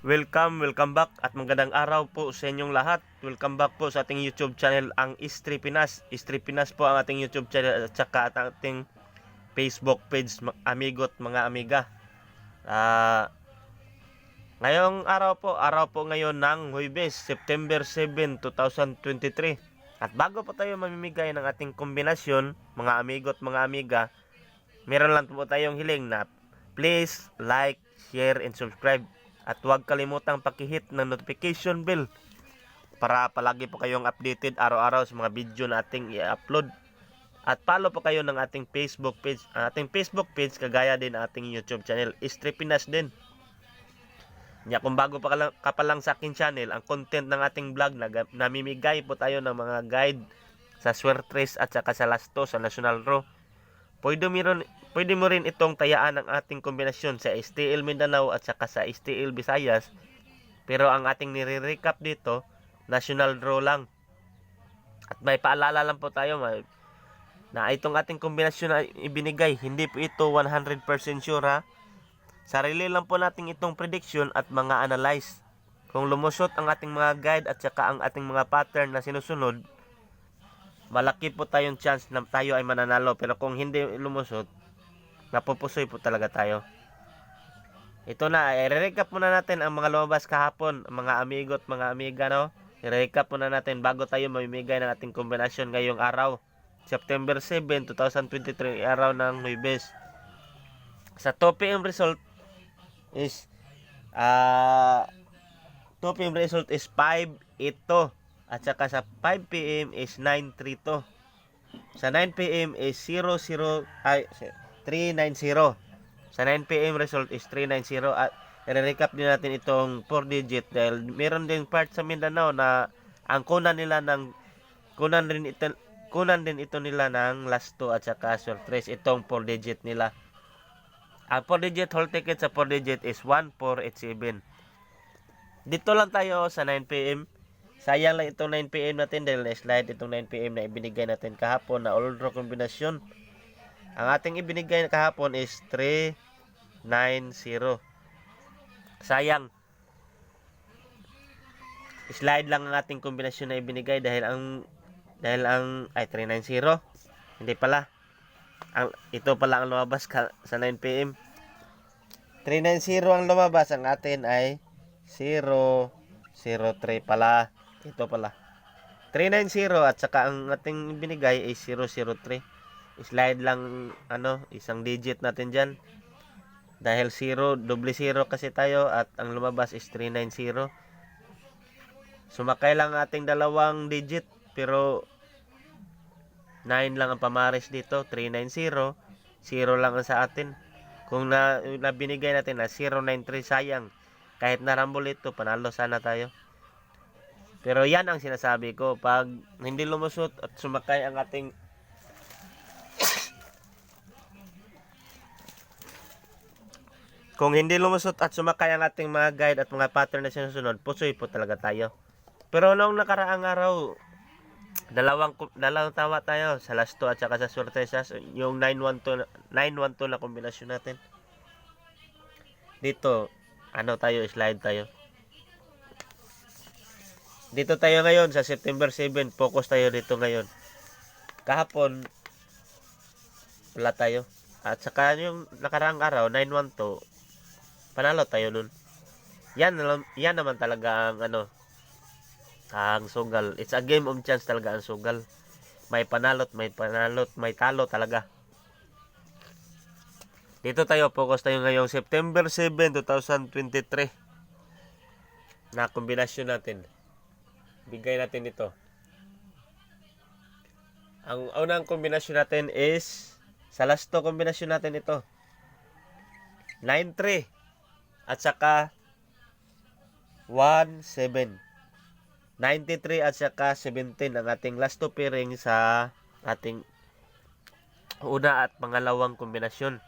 Welcome back at magandang araw po sa inyong lahat. Welcome back po sa ating YouTube channel, ang Istri Pinas. Istri Pinas po ang ating YouTube channel at saka at ating Facebook page, amigot mga amiga. Ngayong araw po ngayon ng Huwebes, September 7, 2023. At bago po tayo mamimigay ng ating kombinasyon, mga amigot mga amiga, meron lang po tayong hiling na please like, share, and subscribe. At huwag kalimutang pakihit ng notification bell para palagi po kayong updated araw-araw sa mga video na ating i-upload. At follow po kayo ng ating Facebook page. Ang ating Facebook page kagaya din ang ating YouTube channel, Istri Pinas din. Kung bago ka pa lang sa aking channel, ang content ng ating vlog, namimigay po tayo ng mga guide sa Swertres at saka sa Lasto sa National Draw. Pwede mo rin itong tayaan ang ating kombinasyon sa STL Mindanao at saka sa STL Visayas. Pero ang ating nire-recap dito, National Draw lang. At may paalala lang po tayo na itong ating kombinasyon na ibinigay, hindi po ito 100% sure ha. Sarili lang po natin itong prediction at mga analyze. Kung lumusot ang ating mga guide at saka ang ating mga pattern na sinusunod, malaki po tayong chance na tayo ay mananalo. Pero kung hindi lumusot, napupusoy po talaga tayo. Ito na, i-recap muna natin ang mga lumabas kahapon, mga amigot, mga amiga, no? I-recap muna natin bago tayo mamimigay ng ating kombinasyon ngayong araw. September 7, 2023, araw ng Huwebes. Sa 2 PM result is 2 PM result is 5-8 at saka sa 5 PM is 9-3. Sa 9 PM is 390. Sa 9 PM result is 390 at i-recap din natin itong 4 digit dahil meron din part sa Mindanao na ang kunan din ito nila ng Lasto at saka Swertres, itong 4 digit nila. Ang 4 digit whole ticket sa 4 digit is 1487. Dito lang tayo sa 9 PM. Sayang lang itong 9 PM natin dahil na-slide itong 9 PM na ibinigay natin kahapon na all draw kombinasyon. Ang ating ibinigay kahapon is 390. Sayang. Slide lang ang ating kombinasyon na ibinigay dahil ang 390. Hindi pala. Ito pala ang lumabas sa 9 PM. 390 ang lumabas, ang atin ay 003 pala. Ito pala. 390 at saka ang ating binigay ay 003. Slide lang isang digit natin diyan. Dahil 0 kasi tayo at ang lumabas is 390. Sumakay lang ating dalawang digit pero 9 lang ang pamares dito, 390, 0 lang ang sa atin. Kung nabinigay natin na 093, sayang. Kahit narambol ito, panalo sana tayo. Pero yan ang sinasabi ko, pag hindi lumusot at sumakay ang ating kung hindi lumusot at sumakay ang ating mga guide at mga pattern na sinusunod, pusoy po talaga tayo. Pero noong nakaraang araw, dalawang tawa tayo sa Lasto at saka sa Swertesas, yung 912 na kombinasyon natin. Dito, slide tayo. Dito tayo ngayon sa September 7, focus tayo dito ngayon. Kahapon, wala tayo. At saka yung nakaraang araw, 912, panalo tayo nun. Yan naman talaga ang sugal. It's a game of chance talaga ang sugal. May panalot, may talo talaga. Dito tayo, focus tayo ngayong September 7, 2023. Na kombinasyon natin. Bigay natin ito. Ang unang kombinasyon natin is sa Lasto kombinasyon natin ito. 9-3 at saka 1-7. 93 at saka 17 ang ating Lasto pairing sa ating una at pangalawang kombinasyon.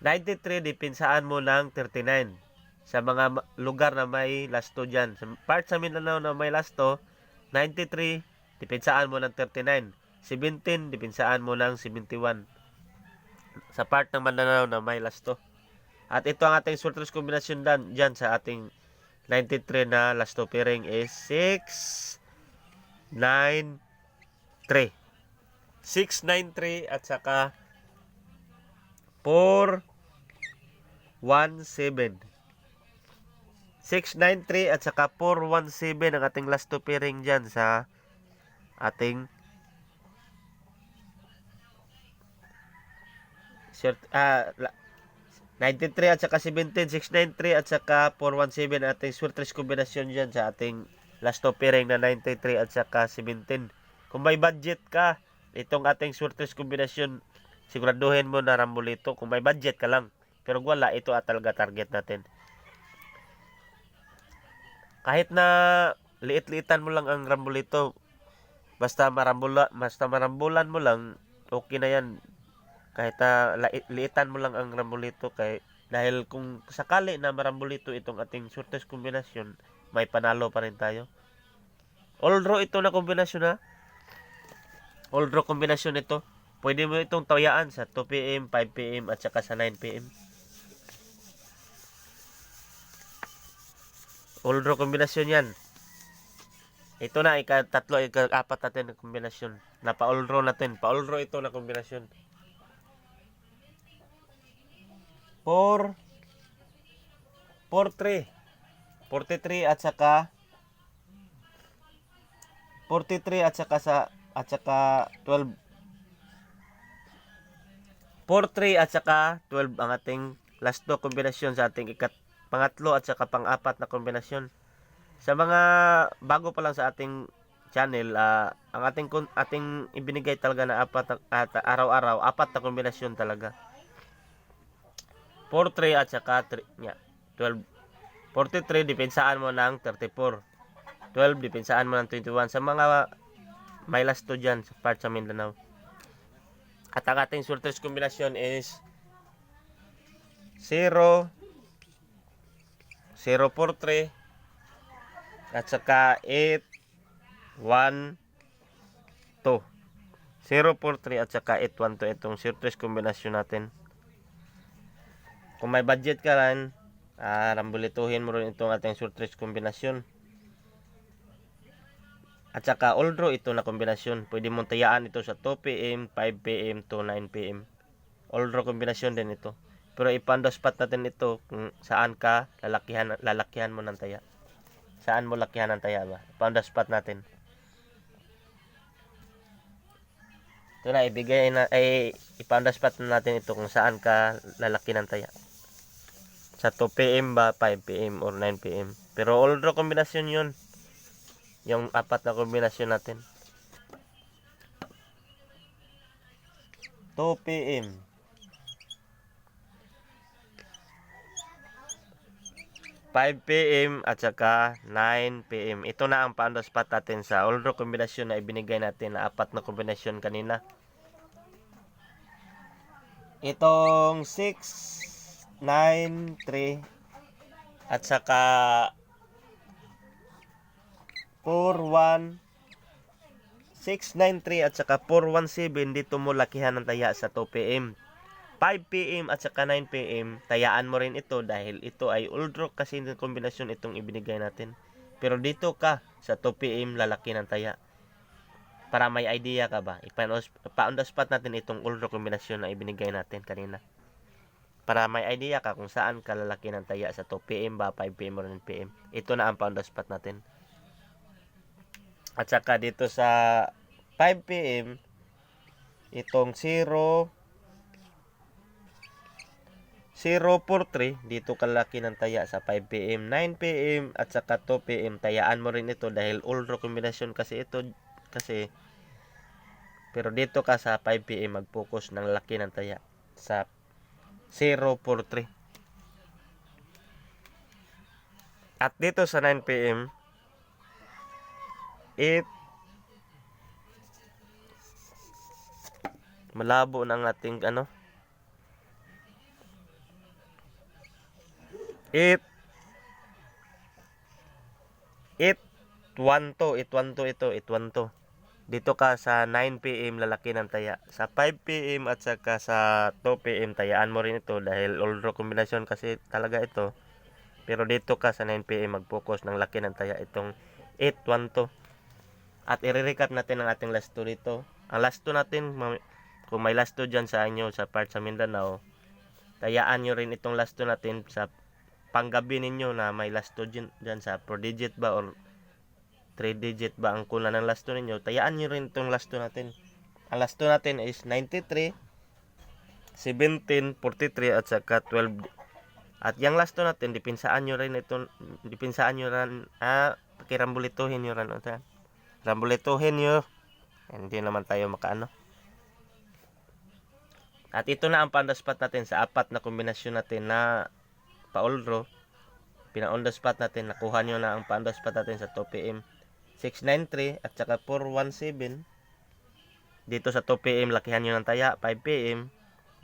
93, dipinsaan mo ng 39. Sa mga lugar na may Lasto dyan. Sa part sa Mindanao na may Lasto, 93, dipinsaan mo ng 39. 17, dipinsaan mo ng 71. Sa part ng Mindanao na may Lasto. At ito ang ating Swertres kombinasyon dyan sa ating 93 na last two pairing is 693. 693 at saka 417. 693 at saka 417 ang ating last two pairing dyan sa ating shirt, 93 at saka 17, 693 at saka 417 ating swerte kombinasyon dyan sa ating last two pairing na 93 at saka 17. Kung may budget ka, itong ating swerte kombinasyon, siguraduhin mo na rambolito kung may budget ka lang. Pero wala, ito at talaga target natin. Kahit na liit-liitan mo lang ang rambolito, basta marambulan mo lang, okay na yan. Kahit na liitan mo lang ang rambolito, dahil kung sakali na marambolito itong ating shortest kombinasyon, may panalo pa rin tayo. All draw ito na kombinasyon, ha. All draw kombinasyon ito. Pwede mo itong tawayaan sa 2 PM, 5 PM at saka sa 9 PM. All draw kombinasyon yan. Ito na, ika-3, ika-4 natin na kombinasyon. Pa-all draw natin. Pa-all draw ito na kombinasyon. 4, 4, 3. 43 at saka 43 at saka 12. 43 at saka 12 ang ating last two kombinasyon sa ating pangatlo at saka pang-apat na kombinasyon. Sa mga bago pa lang sa ating channel, ang ating ibinigay talaga na araw-araw, apat na kombinasyon talaga. 43 at saka 12. 43 dipensaan mo ng 34. 12 dipensaan mo ng 21 sa mga may last two dyan sa part sa Mindanao. At ang ating shortest kombinasyon is 0, 043 at saka 8, 1, 2. 043 at saka 812 itong shortest kombinasyon natin. Kung may budget ka rin, rambolituhin mo rin itong ating shortest kombinasyon. At saka all draw ito na kombinasyon. Pwede mong tayaan ito sa 2 PM, 5 PM to 9 PM. All draw kombinasyon din ito. Pero ipando spot natin ito kung saan ka lalakihan mo ng taya. Saan mo lakihan ng taya ba? Ipando spot natin. Ito na, ipando spot natin ito kung saan ka lalaki ng taya. Sa 2 PM ba, 5 PM or 9 PM. Pero all draw kombinasyon yun. Yung apat na kombinasyon natin. 2 PM. 5 PM at saka 9 PM. Ito na ang paando spot natin sa all draw kombinasyon na ibinigay natin na apat na kombinasyon kanina. Itong 6, 9, 3 at saka 4, 1, 6, 9, 3 at saka 4, 1, 7 dito mo lakihan ng taya sa 2 PM. 5 PM at saka 9 PM, tayaan mo rin ito dahil ito ay all draw kasi ng kombinasyon itong ibinigay natin. Pero dito ka sa 2 PM lalaki ng taya. Para may idea ka ba? Pa-on the spot natin itong all draw kombinasyon na ibinigay natin kanina. Para may idea ka kung saan ka lalaki ng taya sa 2 PM ba, 5 PM or 9 PM. Ito na ang pa-on the spot natin. At saka dito sa 5 PM, itong 0, 043 dito kalaki ng taya sa 5 PM, 9 PM at saka 2 PM. Tayaan mo rin ito dahil all draw kombinasyon kasi ito pero dito ka sa 5 PM mag-focus ng laki ng taya sa 043. At dito sa 9 PM 8 malabo ng ating 8 812 ito 812. Dito ka sa 9 PM lalaki ng taya. Sa 5 PM at saka sa 2 PM tayaan mo rin ito dahil all draw kombinasyon kasi talaga ito. Pero dito ka sa 9 PM mag-focus ng laki ng taya itong 812. At i-recap natin ang ating last 2 dito. Ang last 2 natin, kung may last 2 dyan sa inyo sa part sa Mindanao, tayaan nyo rin itong last 2 natin sa panggabi ninyo na may last 2 dyan sa 4 digit ba or 3 digit ba ang kunan ng last 2 ninyo. Tayaan nyo rin itong last 2 natin. Ang last 2 natin is 93, 17, 43 at saka 12. At yung last 2 natin, dipinsaan nyo rin ito, pakirambulituhin nyo rin. Rambulituhin nyo. Hindi naman tayo makaano. At ito na ang on the spot natin sa 4 na kombinasyon natin na pa-all-draw. Pina-on the spot natin, nakuha nyo na ang on the spot natin sa 2 PM. 693 at saka 417. Dito sa 2 PM, lakihan nyo ng taya. 5 PM.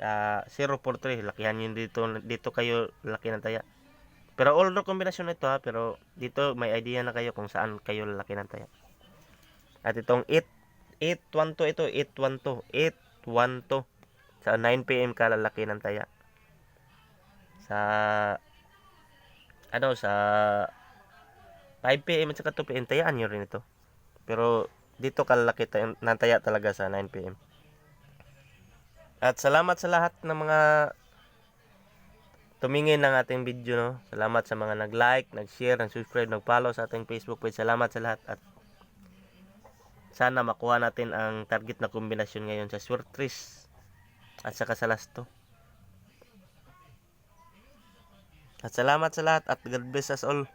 043 lakihan nyo dito kayo laki ng taya, pero all draw kombinasyon ito pero dito may idea na kayo kung saan kayo laki ng taya. At itong 812 ito 812 sa 9 PM ka lalaki ng taya, sa sa 5 PM at saka 2 PM tayaan nyo rin ito, pero dito kalaki ng taya talaga sa 9 PM. At salamat sa lahat ng mga tumingin ng ating video, no. Salamat sa mga nag-like, nag-share, nag-subscribe, nag-follow sa ating Facebook page. Salamat sa lahat at sana makuha natin ang target na kombinasyon ngayon sa Surtris at saka sa last 2. At salamat sa lahat at God bless us all.